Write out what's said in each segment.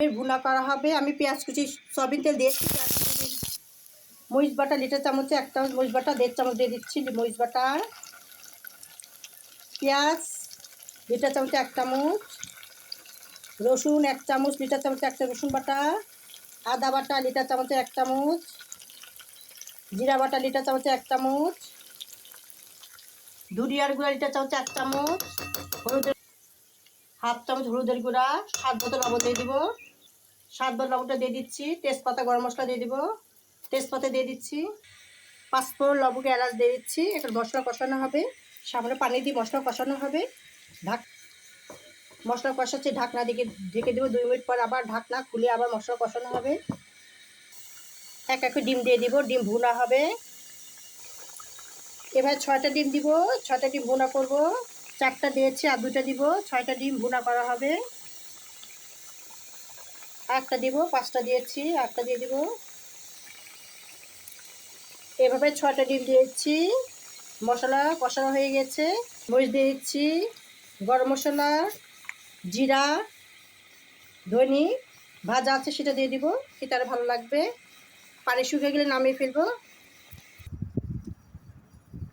ভুনা করা হবে। আমি পেঁয়াজ কুচি সয়াবিন তেল দিয়েছি, পেঁয়াজ কুচি, মরিচ বাটা লিটার চামচে 1 চামচ মরিচ বাটা, 1.5 চামচ দিয়ে দিচ্ছি মরিচ বাটা, পেঁয়াজ লিটার চামচে 1 চামচ, রসুন 1 চামচ লিটার চামচে 1 চামচ রসুন বাটা, আদা বাটা লিটার চামচে 1 চামচ, জিরা বাটা লিটার চামচে 1 চামচ, ধনিয়ার গুঁড়া লিটার চামচে 1 চামচ, হলুদের 1/2 চামচ হলুদের গুঁড়া, স্বাদ মতো লবণ দিয়ে দিব, স্বাদ মতো লবণটা দিয়ে দিচ্ছি, তেজপাতা গরম মশলা দিয়ে দিব, তেজপাতা দিয়ে দিচ্ছি, 5 ফোড়ন লবঙ্গ এলাচ দিয়ে দিচ্ছি। এখন মশলা কষানো হবে, সামান্য পানি দিয়ে মশলা কষানো হবে। মশলা কষাচ্ছি, ঢাকনা দিকে ঢেকে দেবো। 2 মিনিট পর আবার ঢাকনা খুলে আবার মশলা কষানো হবে। এক ডিম দিয়ে দিব, ডিম ভুনা হবে। এবার 6টা ডিম দিব, 6টা ডিম ভুনা করব। 4টা দিয়েছি আর 2টা দিব, 6টা ডিম ভুনা করা হবে। আরেকটা দিব, 5টা দিয়েছি, আরেকটা দিয়ে দিব। এভাবে 6টা ডিম দিয়েছি। মশলা কষানো হয়ে গেছে, মরিচ দিয়ে দিচ্ছি, গরম মশলা, জিরা, ধনি ভাজা আছে সেটা দিয়ে দিব, খেতে আরও ভালো লাগবে। পানি শুকিয়ে গেলে নামিয়ে ফেলবো।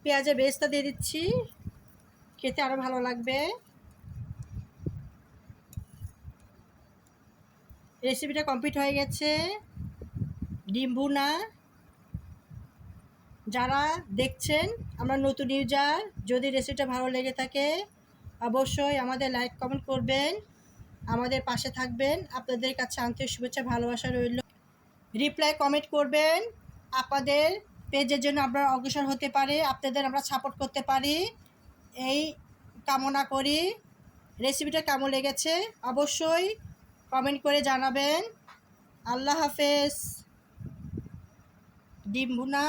পেঁয়াজের বেরেস্তা দিয়ে দিচ্ছি, খেতে আরও ভালো লাগবে। রেসিপিটা কমপ্লিট হয়ে গেছে। ডিম ভুনা যারা দেখছেন, আমরা নতুন ইউজার, যদি রেসিপিটা ভালো লেগে থাকে অবশ্যই আমাদের লাইক কমেন্ট করবেন, আমাদের পাশে থাকবেন। আপনাদের কাছে আন্তরিক শুভেচ্ছা ভালোবাসা রইল। রিপ্লাই কমেন্ট করবেন, আপনাদের পেজের জন্য আমরা অগ্রসর হতে পারি, আপনাদের আমরা সাপোর্ট করতে পারি, এই কামনা করি। রেসিপিটা কেমন লেগেছে অবশ্যই কমেন্ট করে জানাবেন। আল্লাহ হাফেজ। ডিম ভুনা।